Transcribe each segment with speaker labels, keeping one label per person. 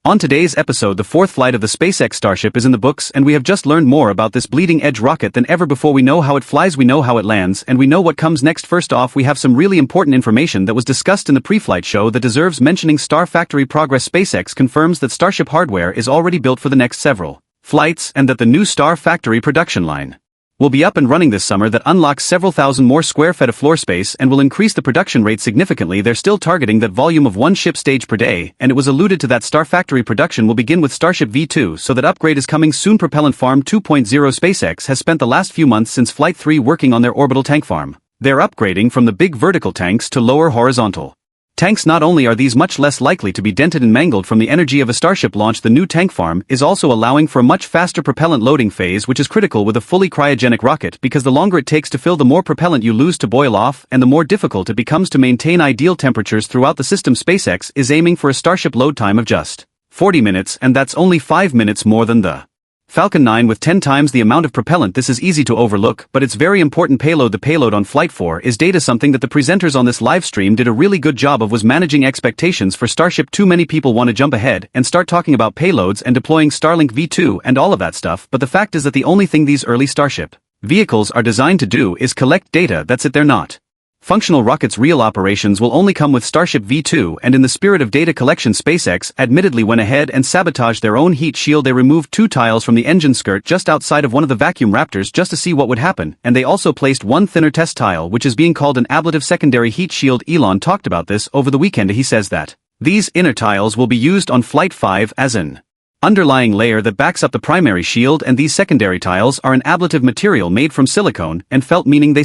Speaker 1: On today's episode, the fourth flight of the SpaceX Starship is in the books, and we have just learned more about this bleeding-edge rocket than ever before. We know how it flies, we know how it lands, and we know what comes next. First off, we have some really important information that was discussed in the pre-flight show that deserves mentioning. Star Factory progress. SpaceX confirms that Starship hardware is already built for the next several flights and that the new Star Factory production line will be up and running this summer. That unlocks several thousand more square feet of floor space and will increase the production rate significantly. They're still targeting that volume of one ship stage per day, and it was alluded to that Star Factory production will begin with Starship V2, so that upgrade is coming soon. Propellant Farm 2.0. SpaceX has spent the last few months since Flight 3 working on their orbital tank farm. They're upgrading from the big vertical tanks to lower horizontal tanks. Not only are these much less likely to be dented and mangled from the energy of a Starship launch, the new tank farm is also allowing for a much faster propellant loading phase, which is critical with a fully cryogenic rocket, because the longer it takes to fill, the more propellant you lose to boil off, and the more difficult it becomes to maintain ideal temperatures throughout the system. SpaceX is aiming for a Starship load time of just 40 minutes, and that's only 5 minutes more than the Falcon 9 with 10 times the amount of propellant. This is easy to overlook, but it's very important. Payload. The payload on Flight 4 is data. Something that the presenters on this live stream did a really good job of was managing expectations for Starship. Too many people want to jump ahead and start talking about payloads and deploying Starlink V2 and all of that stuff, but the fact is that the only thing these early Starship vehicles are designed to do is collect data. That's it. They're not functional rockets. Real operations will only come with Starship V2, and in the spirit of data collection, SpaceX admittedly went ahead and sabotaged their own heat shield. They removed 2 tiles from the engine skirt just outside of one of the vacuum raptors just to see what would happen, and they also placed one thinner test tile, which is being called an ablative secondary heat shield. Elon talked about this over the weekend. He says that these inner tiles will be used on Flight 5 as an underlying layer that backs up the primary shield, and these secondary tiles are an ablative material made from silicone and felt, meaning they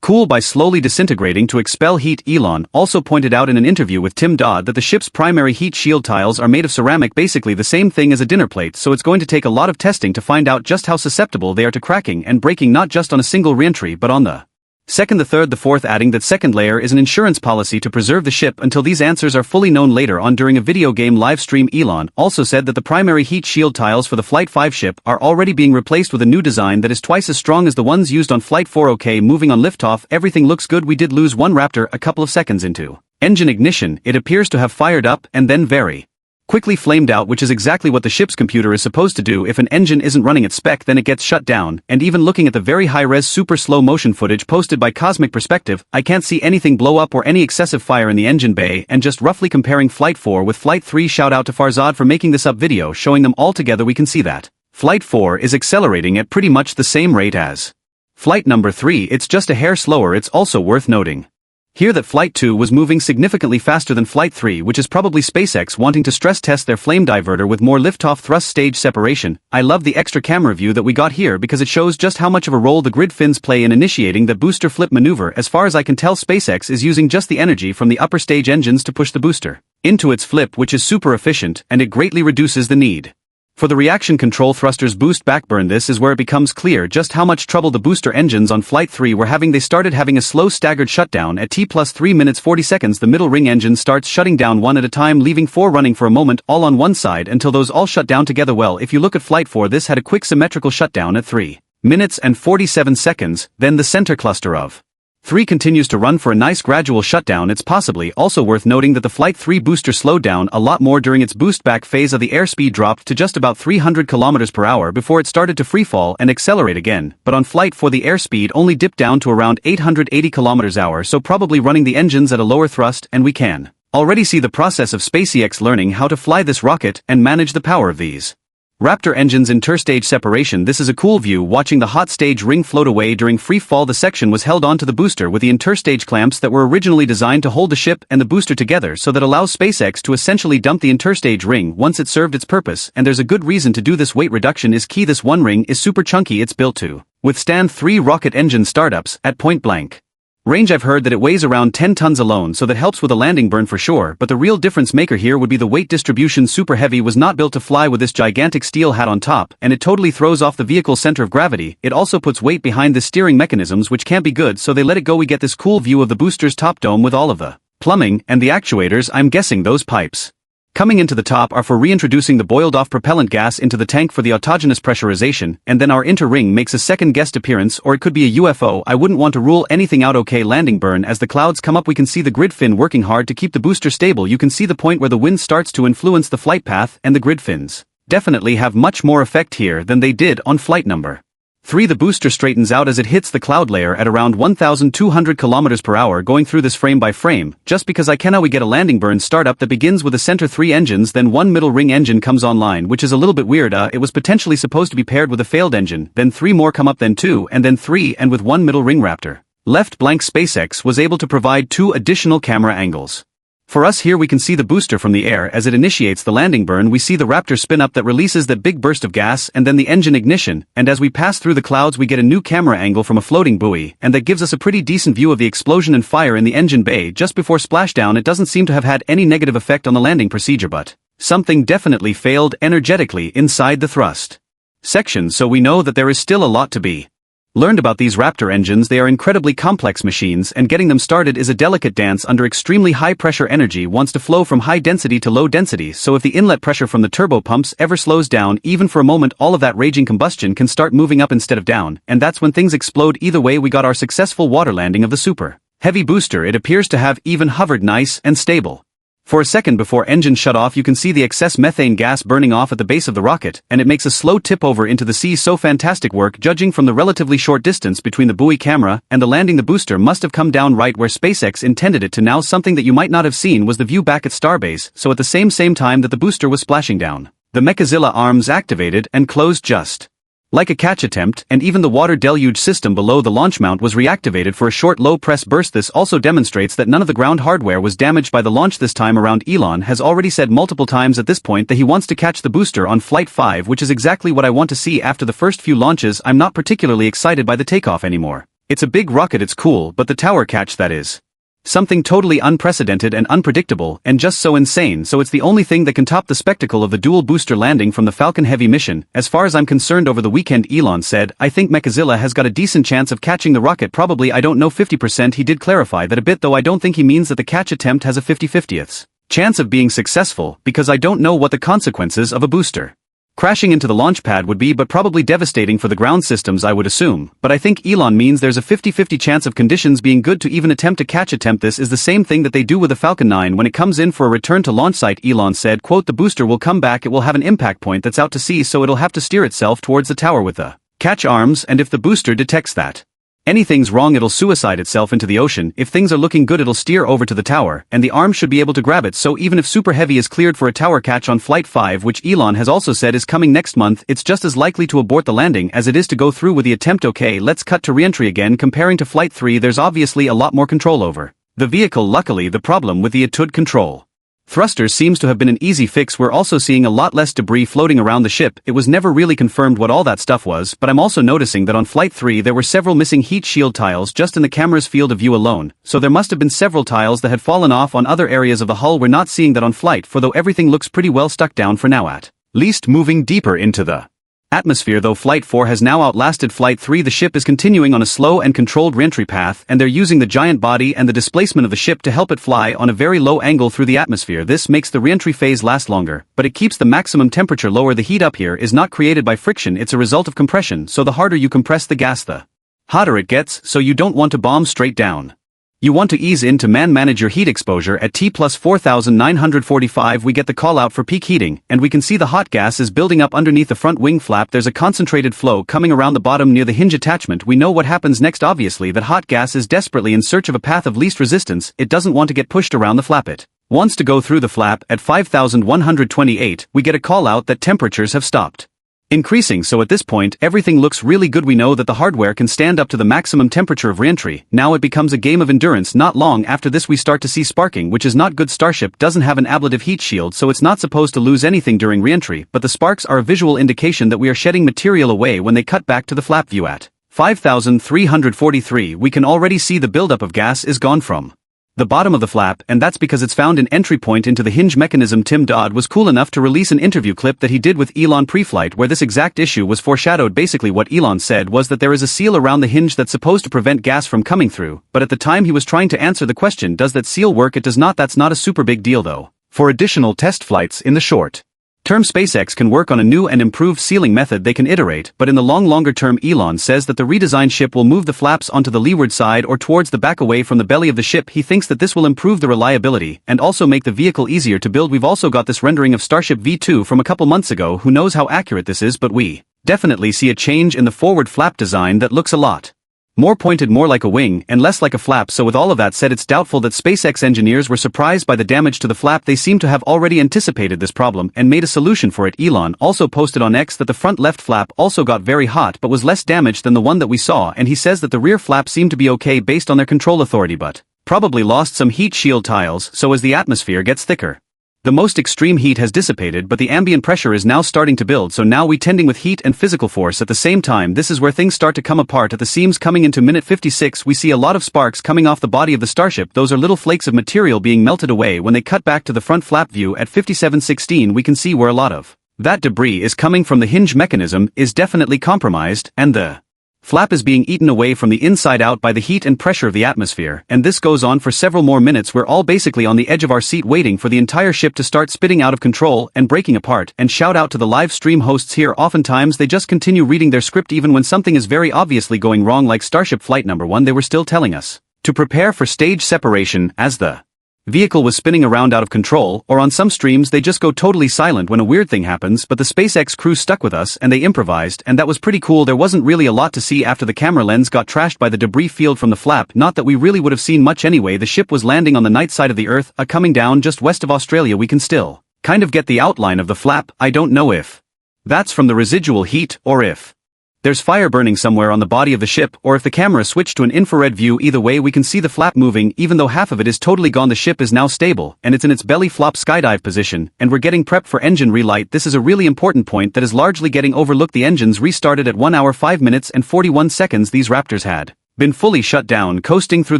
Speaker 1: cool by slowly disintegrating to expel heat. Elon also pointed out in an interview with Tim Dodd that the ship's primary heat shield tiles are made of ceramic, basically the same thing as a dinner plate, so it's going to take a lot of testing to find out just how susceptible they are to cracking and breaking, not just on a single reentry but on the second, the third, the fourth, adding that second layer is an insurance policy to preserve the ship until these answers are fully known. Later on during a video game live stream, Elon also said that the primary heat shield tiles for the Flight 5 ship are already being replaced with a new design that is twice as strong as the ones used on Flight 4. Okay, moving on. Liftoff. Everything looks good. We did lose one Raptor a couple of seconds into engine ignition. It appears to have fired up and then very quickly flamed out, which is exactly what the ship's computer is supposed to do. If an engine isn't running at spec, then it gets shut down, and even looking at the very high-res super slow motion footage posted by Cosmic Perspective, I can't see anything blow up or any excessive fire in the engine bay. And just roughly comparing Flight 4 with Flight 3, shout out to Farzad for making this up video showing them all together, we can see that Flight 4 is accelerating at pretty much the same rate as Flight number 3, it's just a hair slower. It's also worth noting here that Flight 2 was moving significantly faster than Flight 3, which is probably SpaceX wanting to stress test their flame diverter with more liftoff thrust stage separation. I love the extra camera view that we got here because it shows just how much of a role the grid fins play in initiating the booster flip maneuver. As far as I can tell, SpaceX is using just the energy from the upper stage engines to push the booster into its flip, which is super efficient, and it greatly reduces the need for the reaction control thrusters boost backburn. This is where it becomes clear just how much trouble the booster engines on Flight 3 were having. They started having a slow staggered shutdown at T+3 minutes 40 seconds. The middle ring engine starts shutting down one at a time, leaving 4 running for a moment, all on one side, until those all shut down together. Well, if you look at Flight 4, this had a quick symmetrical shutdown at 3 minutes and 47 seconds, then the center cluster of 3 continues to run for a nice gradual shutdown. It's possibly also worth noting that the Flight 3 booster slowed down a lot more during its boost back phase. Of the airspeed dropped to just about 300 km per hour before it started to freefall and accelerate again, but on Flight 4 the airspeed only dipped down to around 880 km/h, so probably running the engines at a lower thrust, and we can already see the process of SpaceX learning how to fly this rocket and manage the power of these Raptor engines. Interstage separation. This is a cool view watching the hot stage ring float away during free fall. The section was held onto the booster with the interstage clamps that were originally designed to hold the ship and the booster together, so that allows SpaceX to essentially dump the interstage ring once it served its purpose, and there's a good reason to do this. Weight reduction is key. This one ring is super chunky. It's built to withstand 3 rocket engine startups at point blank range. I've heard that it weighs around 10 tons alone, so that helps with a landing burn for sure, but the real difference maker here would be the weight distribution. Super heavy, was not built to fly with this gigantic steel hat on top, and it totally throws off the vehicle's center of gravity. It also puts weight behind the steering mechanisms, which can't be good, so they let it go. We get this cool view of the booster's top dome with all of the plumbing and the actuators. I'm guessing those pipes Coming into the top are for reintroducing the boiled-off propellant gas into the tank for the autogenous pressurization, and then our inner ring makes a second guest appearance, or it could be a UFO. I wouldn't want to rule anything out. Okay, landing burn. As the clouds come up we can see the grid fin working hard to keep the booster stable. You can see the point where the wind starts to influence the flight path, and the grid fins definitely have much more effect here than they did on flight number 3. The booster straightens out as it hits the cloud layer at around 1,200 km per hour. Going through this frame by frame, just because I can. How we get a landing burn startup that begins with a center 3 engines, then one middle ring engine comes online, which is a little bit weird. It was potentially supposed to be paired with a failed engine, then 3 more come up, then 2, and then 3, and with one middle ring Raptor left blank. SpaceX was able to provide 2 additional camera angles. For us here we can see the booster from the air. As it initiates the landing burn we see the Raptor spin up that releases that big burst of gas, and then the engine ignition, and as we pass through the clouds we get a new camera angle from a floating buoy, and that gives us a pretty decent view of the explosion and fire in the engine bay just before splashdown. It doesn't seem to have had any negative effect on the landing procedure, but something definitely failed energetically inside the thrust section, so we know that there is still a lot to be learned about these Raptor engines. They are incredibly complex machines, and getting them started is a delicate dance under extremely high pressure. Energy wants to flow from high density to low density, so if the inlet pressure from the turbo pumps ever slows down even for a moment, all of that raging combustion can start moving up instead of down, and that's when things explode. Either way we got our successful water landing of the super heavy booster. It appears to have even hovered nice and stable for a second before engine shut off. You can see the excess methane gas burning off at the base of the rocket, and it makes a slow tip over into the sea. So fantastic work, judging from the relatively short distance between the buoy camera and the landing. The booster must have come down right where SpaceX intended it to. Now something that you might not have seen was the view back at Starbase, so at the same time that the booster was splashing down, the Mechazilla arms activated and closed just like a catch attempt, and even the water deluge system below the launch mount was reactivated for a short low-press burst. This also demonstrates that none of the ground hardware was damaged by the launch this time around. Elon has already said multiple times at this point that he wants to catch the booster on Flight 5, which is exactly what I want to see after the first few launches. I'm not particularly excited by the takeoff anymore. It's a big rocket, it's cool, but the tower catch, that is something totally unprecedented and unpredictable, and just so insane. So it's the only thing that can top the spectacle of the dual booster landing from the Falcon Heavy mission. As far as I'm concerned, over the weekend Elon said, I think Mechazilla has got a decent chance of catching the rocket. Probably, I don't know, 50%. He did clarify that a bit, though I don't think he means that the catch attempt has a 50/50th chance of being successful, because I don't know what the consequences of a booster crashing into the launch pad would be, but probably devastating for the ground systems I would assume. But I think Elon means there's a 50/50 chance of conditions being good to even attempt a catch attempt. This is the same thing that they do with the Falcon 9 when it comes in for a return to launch site. Elon said, quote, the booster will come back, it will have an impact point that's out to sea, so it'll have to steer itself towards the tower with the catch arms, and if the booster detects that anything's wrong it'll suicide itself into the ocean. If things are looking good it'll steer over to the tower, and the arm should be able to grab it. So even if Super Heavy is cleared for a tower catch on Flight 5, which Elon has also said is coming next month, it's just as likely to abort the landing as it is to go through with the attempt. Okay, let's cut to reentry again. Comparing to Flight 3, there's obviously a lot more control over the vehicle. Luckily, the problem with the ATUD control thrusters seems to have been an easy fix. We're also seeing a lot less debris floating around the ship. It was never really confirmed what all that stuff was, but I'm also noticing that on Flight 3 there were several missing heat shield tiles just in the camera's field of view alone, so there must have been several tiles that had fallen off on other areas of the hull. We're not seeing that on Flight 4, though everything looks pretty well stuck down for now, at least moving deeper into the atmosphere. Though Flight 4 has now outlasted Flight 3, the ship is continuing on a slow and controlled reentry path, and they're using the giant body and the displacement of the ship to help it fly on a very low angle through the atmosphere. This makes the reentry phase last longer, but it keeps the maximum temperature lower. The heat up here is not created by friction, it's a result of compression, so the harder you compress the gas the hotter it gets, so you don't want to bomb straight down. You want to ease in to manage your heat exposure. At T plus 4945 we get the call out for peak heating, and we can see the hot gas is building up underneath the front wing flap. There's a concentrated flow coming around the bottom near the hinge attachment. We know what happens next. Obviously that hot gas is desperately in search of a path of least resistance. It doesn't want to get pushed around the flap, it wants to go through the flap. At 5128 we get a call out that temperatures have stopped increasing, so at this point everything looks really good. We know that the hardware can stand up to the maximum temperature of reentry. Now it becomes a game of endurance. Not long after this we start to see sparking, which is not good. Starship doesn't have an ablative heat shield, so it's not supposed to lose anything during reentry, but the sparks are a visual indication that we are shedding material away. When they cut back to the flap view at 5343 we can already see the buildup of gas is gone from the bottom of the flap, and that's because it's found an entry point into the hinge mechanism. Tim Dodd was cool enough to release an interview clip that he did with Elon pre-flight where this exact issue was foreshadowed. Basically what Elon said was that there is a seal around the hinge that's supposed to prevent gas from coming through, but at the time he was trying to answer the question, does that seal work? It does not. That's not a super big deal though. For additional test flights in the short term, SpaceX can work on a new and improved sealing method they can iterate, but in the longer term, Elon says that the redesigned ship will move the flaps onto the leeward side or towards the back away from the belly of the ship. He thinks that this will improve the reliability and also make the vehicle easier to build. We've also got this rendering of Starship V2 from a couple months ago. Who knows how accurate this is, but we definitely see a change in the forward flap design that looks a lot more pointed, more like a wing, and less like a flap. So with all of that said, it's doubtful that SpaceX engineers were surprised by the damage to the flap. They seem to have already anticipated this problem and made a solution for it. Elon also posted on X that the front left flap also got very hot but was less damaged than the one that we saw, and he says that the rear flap seemed to be okay based on their control authority, but probably lost some heat shield tiles. So as the atmosphere gets thicker, the most extreme heat has dissipated, but the ambient pressure is now starting to build, so now we tending with heat and physical force at the same time. This is where things start to come apart at the seams. Coming into minute 56, we see a lot of sparks coming off the body of the Starship. Those are little flakes of material being melted away. When they cut back to the front flap view at 57:16, we can see where a lot of that debris is coming from. The hinge mechanism is definitely compromised, and the flap is being eaten away from the inside out by the heat and pressure of the atmosphere, and this goes on for several more minutes. We're all basically on the edge of our seat waiting for the entire ship to start spitting out of control and breaking apart. And shout out to the live stream hosts here. Oftentimes they just continue reading their script even when something is very obviously going wrong, like Starship Flight number 1. They were still telling us to prepare for stage separation as the vehicle was spinning around out of control, or on some streams they just go totally silent when a weird thing happens. But the SpaceX crew stuck with us and they improvised, and that was pretty cool. There wasn't really a lot to see after the camera lens got trashed by the debris field from the flap. Not that we really would have seen much anyway. The ship was landing on the night side of the Earth, coming down just west of Australia. We can still kind of get the outline of the flap. I don't know if that's from the residual heat or if there's fire burning somewhere on the body of the ship, or if the camera switched to an infrared view. Either way, we can see the flap moving, even though half of it is totally gone. The ship is now stable, and it's in its belly flop skydive position, and we're getting prepped for engine relight. This is a really important point that is largely getting overlooked. The engines restarted at 1 hour 5 minutes and 41 seconds. These Raptors had been fully shut down, coasting through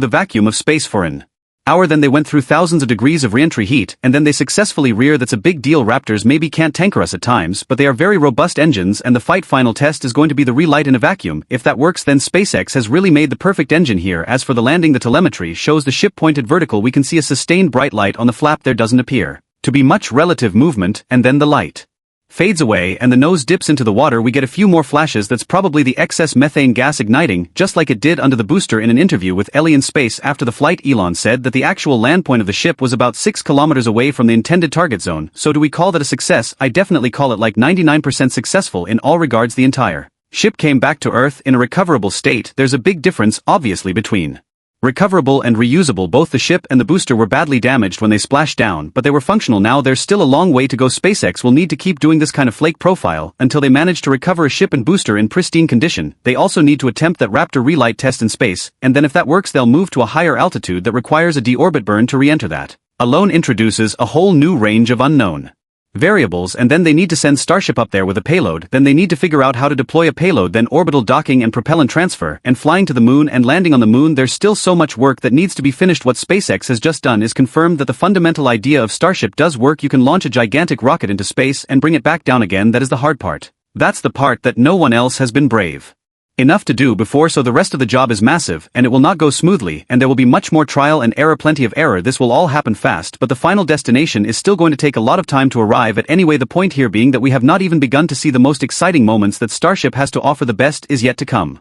Speaker 1: the vacuum of space for an hour. Then they went through thousands of degrees of re-entry heat, and then they successfully rear. That's a big deal. Raptors maybe can't tanker us at times, but they are very robust engines, and the final test is going to be the relight in a vacuum. If that works, then SpaceX has really made the perfect engine here. As for the landing, the telemetry shows the ship pointed vertical. We can see a sustained bright light on the flap. There doesn't appear to be much relative movement, and then the light fades away and the nose dips into the water. We get a few more flashes. That's probably the excess methane gas igniting, just like it did under the booster. In an interview with Ellie in Space after the flight, Elon said that the actual land point of the ship was about 6 kilometers away from the intended target zone. So do we call that a success? I definitely call it like 99% successful in all regards. The entire ship came back to Earth in a recoverable state. There's a big difference, obviously, between recoverable and reusable. Both the ship and the booster were badly damaged when they splashed down, but they were functional now. There's still a long way to go. SpaceX will need to keep doing this kind of flake profile until they manage to recover a ship and booster in pristine condition. They also need to attempt that Raptor relight test in space, and then if that works, they'll move to a higher altitude that requires a deorbit burn to re-enter. That alone introduces a whole new range of unknown variables, and then they need to send Starship up there with a payload. Then they need to figure out how to deploy a payload, then orbital docking and propellant transfer, and flying to the moon and landing on the moon. There's still so much work that needs to be finished. What SpaceX has just done is confirmed that the fundamental idea of Starship does work. You can launch a gigantic rocket into space and bring it back down again. That is the hard part. That's the part that no one else has been brave enough to do before, so the rest of the job is massive, and it will not go smoothly, and there will be much more trial and error, plenty of error. This will all happen fast, but the final destination is still going to take a lot of time to arrive at. Anyway, the point here being that we have not even begun to see the most exciting moments that Starship has to offer. The best is yet to come.